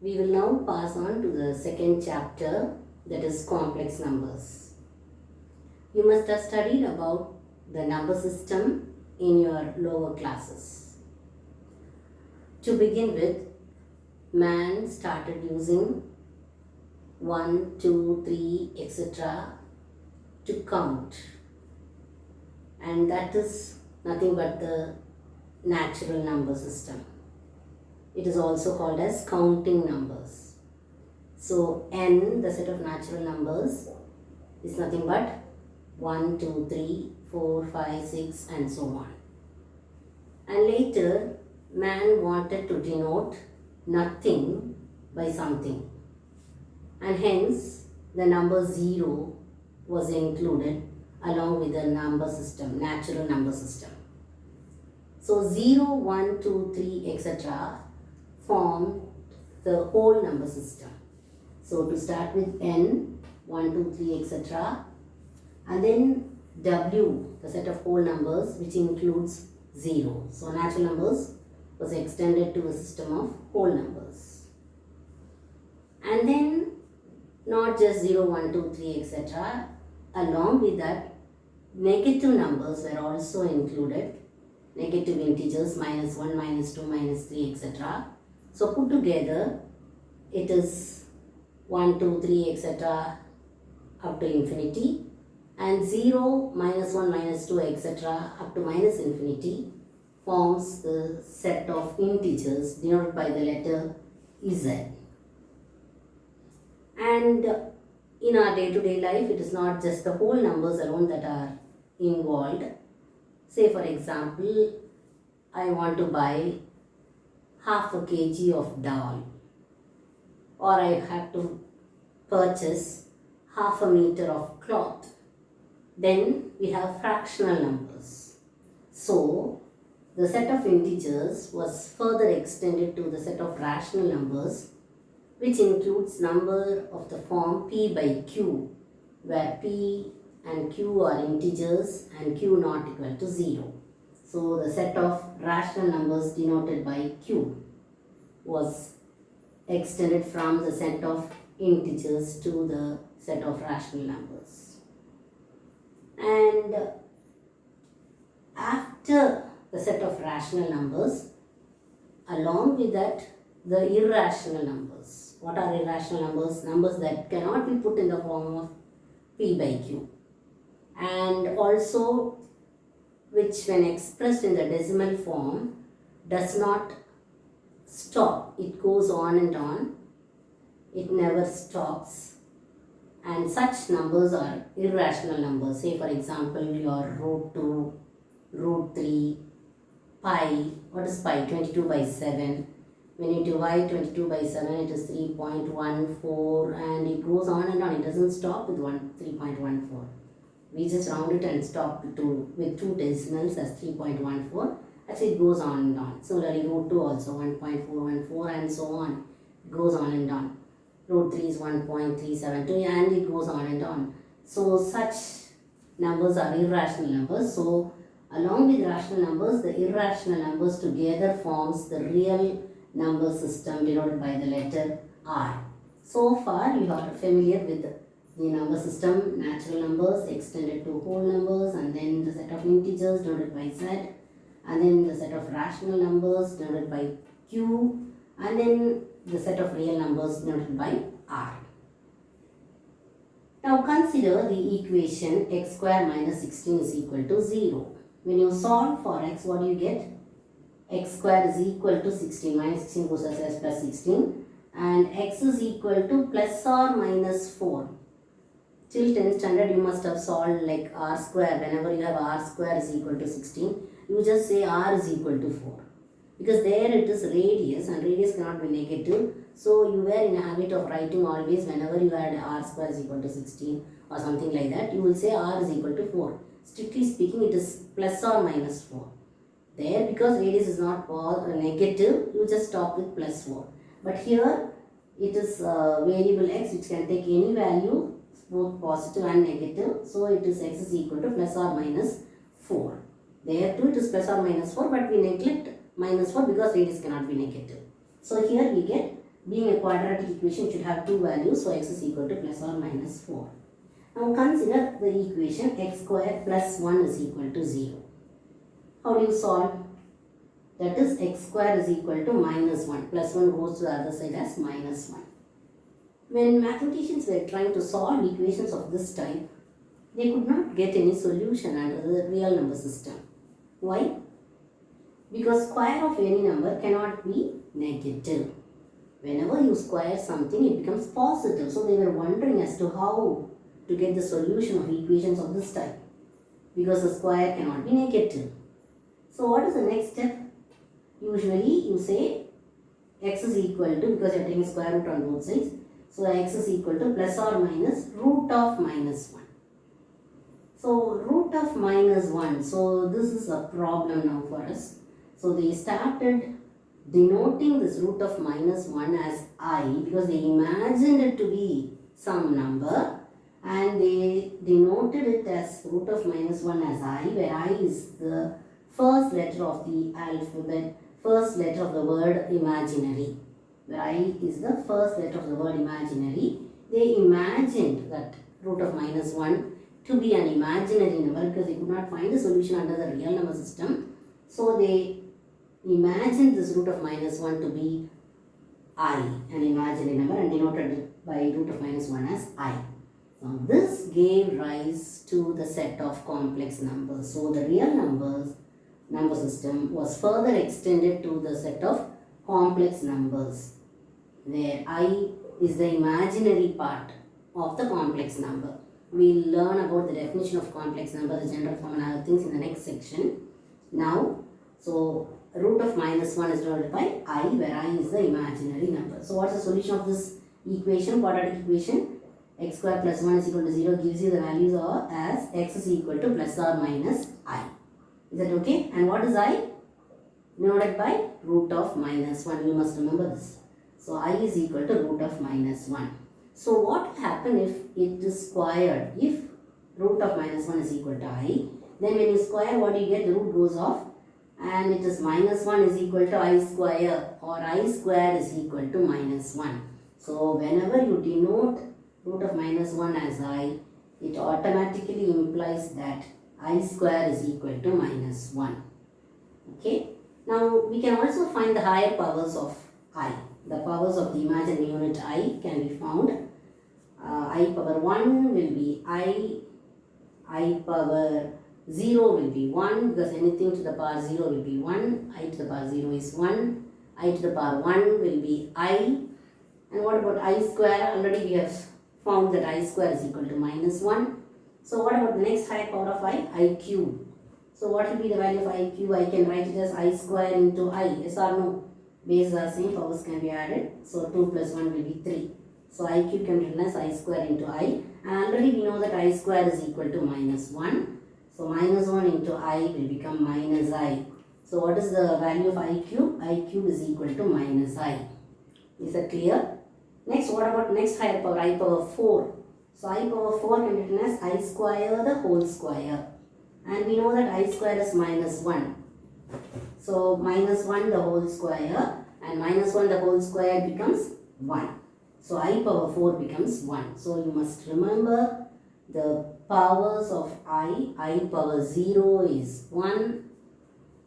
We will now pass on to the second chapter, that is complex numbers. You must have studied about the number system in your lower classes. To begin with, man started using 1, 2, 3, etc. to count, and that is nothing but the natural number system. It is also called as counting numbers. So n, the set of natural numbers, is nothing but 1, 2, 3, 4, 5, 6 and so on. And later man wanted to denote nothing by something, and hence the number 0 was included along with the number system, natural number system. So 0, 1, 2, 3, etc. form the whole number system. So to start with n, 1, 2, 3, etc. and then w, the set of whole numbers which includes 0. So natural numbers was extended to a system of whole numbers. And then not just 0, 1, 2, 3, etc. Along with that, negative numbers were also included. Negative integers, minus 1, minus 2, minus 3, etc. So put together, it is 1, 2, 3, etc. up to infinity, and 0, minus 1, minus 2, etc. up to minus infinity forms the set of integers denoted by the letter Z. And in our day-to-day life, it is not just the whole numbers alone that are involved. Say for example, I want to buy half a kg of dal, or I have to purchase half a meter of cloth. Then we have fractional numbers. So the set of integers was further extended to the set of rational numbers, which includes number of the form p by q, where p and q are integers and q not equal to 0. So the set of rational numbers denoted by q was extended from the set of integers to the set of rational numbers. And after the set of rational numbers, along with that, the irrational numbers. What are irrational numbers? Numbers that cannot be put in the form of p by q, and also which when expressed in the decimal form does not stop. It goes on and on. It never stops. And such numbers are irrational numbers. Say for example, your root 2, root 3, pi. What is pi? 22 by 7. When you divide 22 by 7, it is 3.14, and it goes on and on. It doesn't stop with 3.14. We just round it and stop with two decimals as 3.14. Actually, it goes on and on. Similarly, root 2 also 1.414 and so on. It goes on and on. Root 3 is 1.372 and it goes on and on. So such numbers are irrational numbers. So along with rational numbers, the irrational numbers together forms the real number system denoted by the letter R. So far you are familiar with the number system, natural numbers extended to whole numbers, and then the set of integers denoted by Z, and then the set of rational numbers denoted by Q, and then the set of real numbers denoted by R. Now consider the equation x square minus 16 is equal to 0. When you solve for x, what do you get? X square is equal to 16. Minus 16 goes as s plus 16. And x is equal to plus or minus 4. Till 10th standard, you must have solved like r square. Whenever you have r square is equal to 16, you just say r is equal to 4. Because there it is radius, and radius cannot be negative. So you were in a habit of writing always whenever you had r square is equal to 16 or something like that, you will say r is equal to 4. Strictly speaking, it is plus or minus 4. There, because radius is not negative, you just stop with plus 4. But here it is variable x which can take any value, both positive and negative. So it is x is equal to plus or minus 4. There too it is plus or minus 4, but we neglect minus 4 because radius cannot be negative. So here we get Being a quadratic equation, it should have two values, so x is equal to plus or minus 4. Now consider the equation x square plus 1 is equal to 0. How do you solve? That is x square is equal to minus 1. Plus 1 goes to the other side as minus 1. When mathematicians were trying to solve equations of this type, they could not get any solution under the real number system. Why? Because square of any number cannot be negative. Whenever you square something, it becomes positive. So they were wondering as to how to get the solution of equations of this type. Because the square cannot be negative. So what is the next step? Usually you say x is equal to, because you are taking square root on both sides, so x is equal to plus or minus root of minus 1. So root of minus 1, so this is a problem now for us. So they started denoting this root of minus 1 as I, because they imagined it to be some number, and they denoted it as root of minus 1 as I, where I is the first letter of the alphabet, first letter of the word imaginary. Where I is the first letter of the word imaginary. They imagined that root of minus 1 to be an imaginary number, because they could not find a solution under the real number system. So they imagined this root of minus 1 to be I, an imaginary number, and denoted it by root of minus 1 as I. Now this gave rise to the set of complex numbers. So the real number system was further extended to the set of complex numbers, where I is the imaginary part of the complex number. We'll learn about the definition of complex number, the general form and other things in the next section. Now, so root of minus 1 is denoted by I, where I is the imaginary number. So what's the solution of this equation, quadratic equation? X square plus 1 is equal to 0 gives you the values of as x is equal to plus or minus I. Is that okay? And what is I? Denoted by root of minus 1. You must remember this. So I is equal to root of minus 1. So what will happen if it is squared? If root of minus 1 is equal to I, then when you square, what do you get? The root goes off, and it is minus 1 is equal to I square, or I square is equal to minus 1. So whenever you denote root of minus 1 as I, it automatically implies that I square is equal to minus 1. Okay. Now we can also find the higher powers of I. The powers of the imaginary unit I can be found. I power 1 will be I power 0 will be 1, because anything to the power 0 will be 1. I to the power 0 is 1. I to the power 1 will be I. And what about I square? Already we have found that I square is equal to minus 1. So what about the next higher power of I cube. So what will be the value of I cube? I can write it as I square into I. Yes or no? Bases are same, powers can be added. So 2 plus 1 will be 3. So I cube can be written as I square into I. And already we know that I square is equal to minus 1. So minus 1 into I will become minus I. So what is the value of I cube? I cube is equal to minus I. Is that clear? Next, what about next higher power? I power 4. So I power 4 can be written as I square the whole square. And we know that I square is minus 1. So minus 1 the whole square, and minus 1 the whole square becomes 1. So I power 4 becomes 1. So you must remember the powers of I power 0 is 1,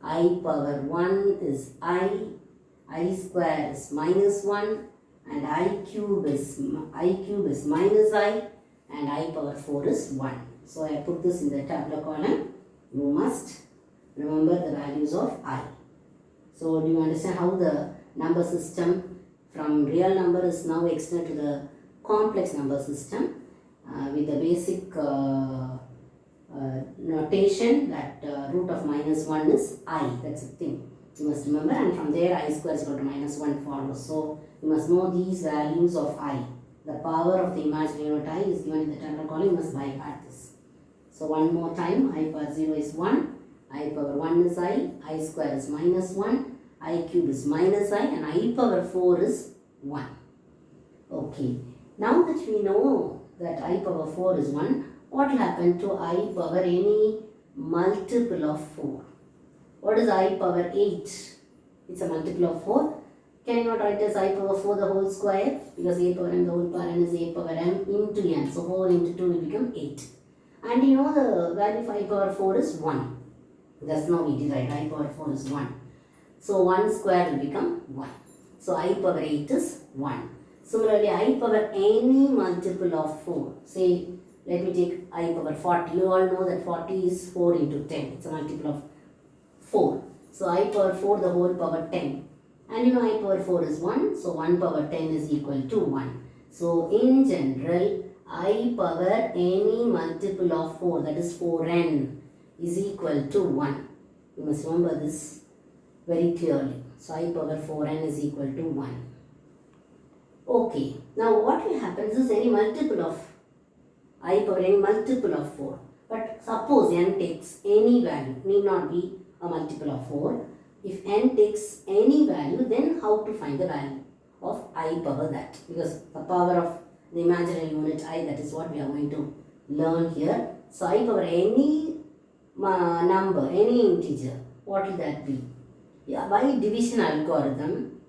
I power 1 is I square is minus 1, and I cube is minus I, and I power 4 is 1. So I put this in the tabular column. You must remember the values of I. So do you understand how the number system from real number is now extended to the complex number system with the basic notation that root of minus 1 is I. That's the thing you must remember, and from there I square is equal to minus 1 follows. So you must know these values of I. The power of the imaginary unit I is given in the tabular column. You must by heart this. So one more time, I power 0 is 1, I power 1 is I square is minus 1, I cube is minus I, and I power 4 is 1. Okay, now that we know that I power 4 is 1, what will happen to I power any multiple of 4? What is I power 8? It's a multiple of 4. can you not write as I power 4 the whole square? Because a power m the whole power n is a power m into n. So 4 into 2 will become 8. And you know the value of I power 4 is 1. Just now we did write I power 4 is 1. So 1 square will become 1. So I power 8 is 1. Similarly, I power any multiple of 4. Say, let me take I power 40. You all know that 40 is 4 into 10. It's a multiple of 4. So I power 4 the whole power 10. And you know I power 4 is 1. So 1 power 10 is equal to 1. So in general, I power any multiple of 4, that is 4n, is equal to 1. You must remember this very clearly. So I power 4n is equal to 1. Okay, now what will happen is any multiple of I power any multiple of 4. But suppose n takes any value, need not be a multiple of 4. If n takes any value, then how to find the value of I power that? Because the power of the imaginary unit I, that is what we are going to learn here. So I power any number, any integer, what will that be? Yeah, by division algorithm,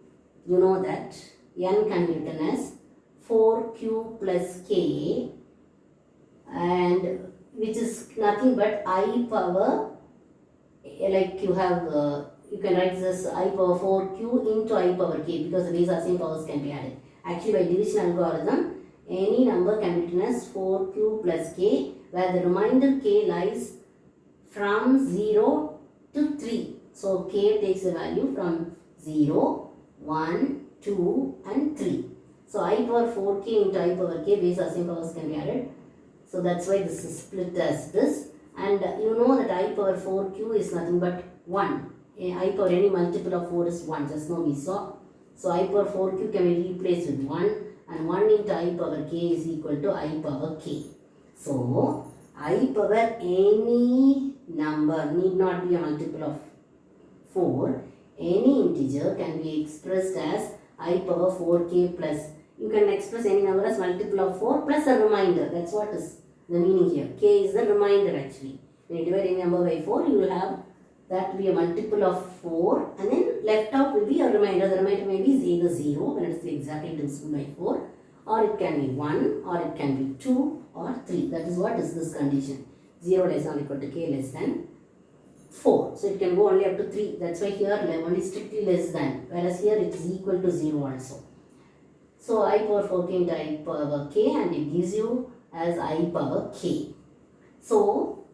you know that n can be written as 4q plus k, and which is nothing but I power, like you have, you can write this I power 4q into I power k, because the base or same powers can be added. Actually, by division algorithm, any number can be written as 4q plus k, where the remainder k lies from 0 to 3. So k takes the value from 0, 1, 2 and 3. So I power 4k into I power k, base or same powers can be added. So that's why this is split as this. And you know that I power 4q is nothing but 1. I power any multiple of 4 is 1, just now we saw. So I power 4q can be replaced with 1, and 1 into I power k is equal to I power k. So I power any number, need not be a multiple of 4. Any integer can be expressed as I power 4k plus, you can express any number as multiple of 4 plus a remainder. That's what is the meaning here. K is the remainder actually. When you divide any number by 4, you will have that be a multiple of 4, and then left out will be a remainder. The remainder may be either 0 when it is exactly divisible by 4, or it can be 1, or it can be 2 or 3. That is what is this condition. 0 less than or equal to k less than 4. So it can go only up to 3. That's why here only strictly less than, whereas here it is equal to 0 also. So I power 4k into I power k, and it gives you as I power k. So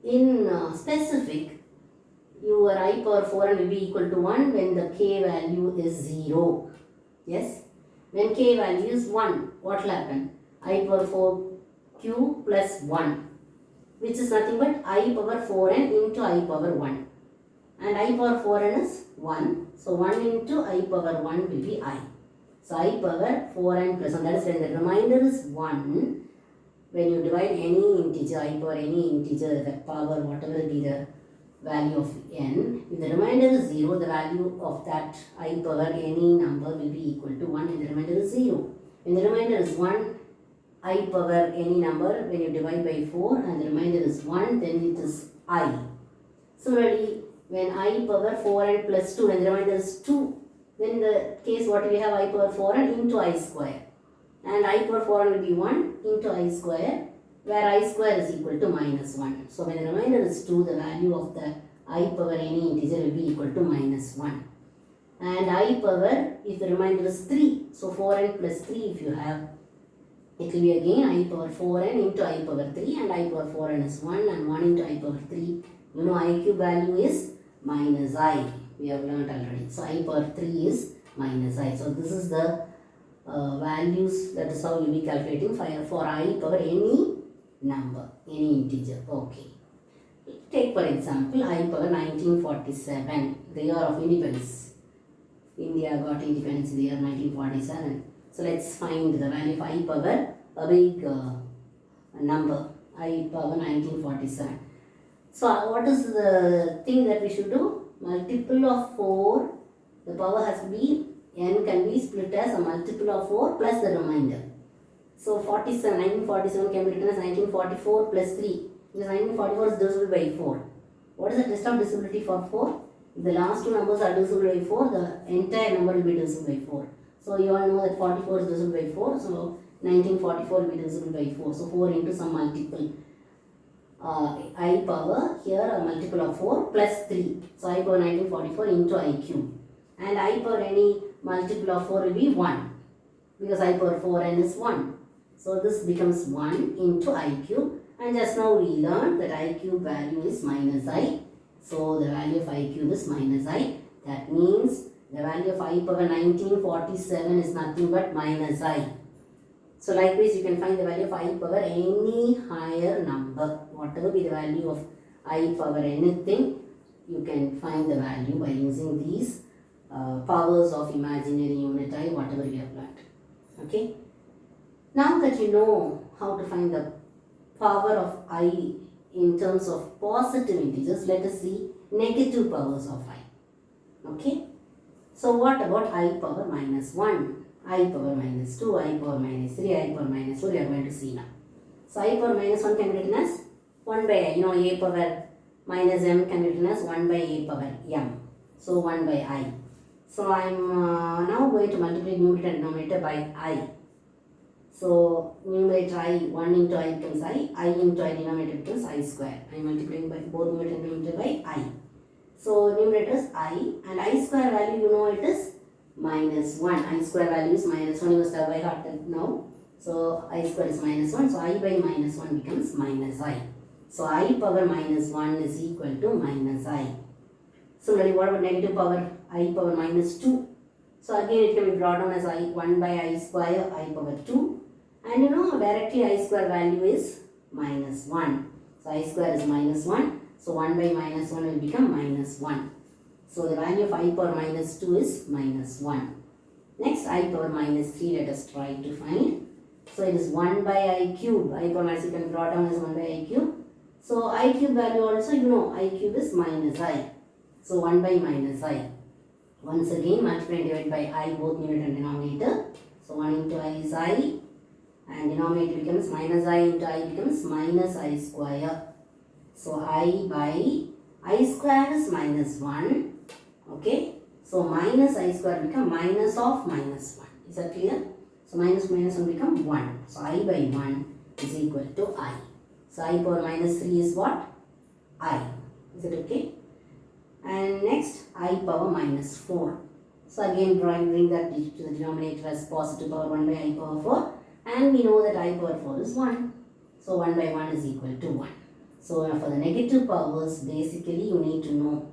in specific, your I power 4n will be equal to 1 when the k value is 0. Yes? When k value is 1, what will happen? I power 4q plus 1, which is nothing but I power 4n into I power 1. And I power 4n is 1. So 1 into I power 1 will be I. So I power 4n plus 1, that is when the remainder is 1. When you divide any integer, I power any integer, the power, whatever be the value of n, if the remainder is 0, the value of that I power any number will be equal to 1 and the remainder is 0. When the remainder is 1, I power any number, when you divide by 4 and the remainder is 1, then it is I. Similarly, when I power 4n plus 2, when the remainder is 2, then in the case what we have, I power 4n into I square. And I power 4n will be 1 into I square, where I square is equal to minus 1. So when the remainder is 2, the value of the I power any integer will be equal to minus 1. And I power, if the remainder is 3, so 4n plus 3 if you have, it will be again I power 4n into I power 3, and I power 4n is 1 and 1 into I power 3. You know I cube value is minus I. We have learnt already. So I power 3 is minus I. So this is the values, that is how you will be calculating for I power any number, any integer. Okay. Take for example I power 1947, the year of independence. India got independence in the year 1947. So let's find the value of I power a big number, I power 1947. So what is the thing that we should do? Multiple of 4, the power has to be, n can be split as a multiple of 4 plus the remainder. So 1947 can be written as 1944 plus 3. Because 1944 is divisible by 4. What is the test of divisibility for 4? If the last two numbers are divisible by 4, the entire number will be divisible by 4. So you all know that 44 is divisible by 4. So 1944 will be divisible by 4. So 4 into some multiple. I power here a multiple of 4 plus 3. So I power 1944 into I cube. And I power any multiple of 4 will be 1. Because I power 4n is 1. So this becomes 1 into I cube. And just now we learned that I cube value is minus I. So the value of I cube is minus I. That means the value of I power 1947 is nothing but minus I. So likewise you can find the value of I power any higher number. Whatever be the value of I power anything, you can find the value by using these powers of imaginary unit I, whatever we have learned. Okay. Now that you know how to find the power of I in terms of positive integers, let us see negative powers of I. Okay. So what about I power minus 1, I power minus 2, I power minus 3, I power minus 4, we are going to see now. So I power minus 1 can be written as 1 by I. You know, A power minus m can be written as 1 by A power m. So 1 by I. So I am now going to multiply numerator and denominator by I. So numerator I, 1 into I becomes I into I denominator becomes I square. I am multiplying by both numerator and denominator by I. So numerator is I and I square value, you know, it is minus 1. I square value is minus 1. You must have by heart now. So I square is minus 1. So I by minus 1 becomes minus I. So I power minus 1 is equal to minus I. Similarly, what about negative power? I power minus 2. So again it can be brought down as I 1 by I square, I power 2. And you know, directly I square value is minus 1. So I square is minus 1. So 1 by minus 1 will become minus 1. So the value of I power minus 2 is minus 1. Next, I power minus 3, let us try to find. So it is 1 by I cube. I power minus, you can draw down as 1 by I cube. So I cube value also, you know, I cube is minus I. So 1 by minus I. Once again, multiply and divide by I, both numerator and denominator. So 1 into I is I. And denominator becomes minus I into I becomes minus I square. So I by I square is minus 1. Okay. So minus I square become minus of minus 1. Is that clear? So minus 1 become 1. So I by 1 is equal to I. So I power minus 3 is what? I. Is it okay? And next I power minus 4. So again bring that to the denominator as positive power 1 by I power 4. And we know that I power 4 is 1. So 1 by 1 is equal to 1. So for the negative powers, basically you need to know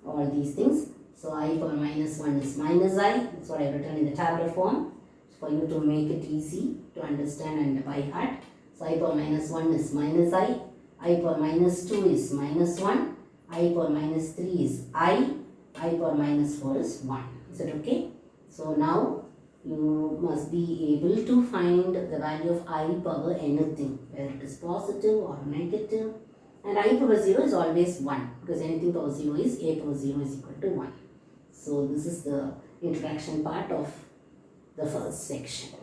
all these things. So I power minus 1 is minus I. That's what I have written in the tabular form for you to make it easy to understand and by heart. So I power minus 1 is minus I power minus 2 is minus 1, I power minus 3 is I power minus 4 is 1. Is that okay? So now you must be able to find the value of I power anything, whether it is positive or negative. And I power 0 is always 1 because anything power 0 is A power 0 is equal to 1. So this is the introduction part of the first section.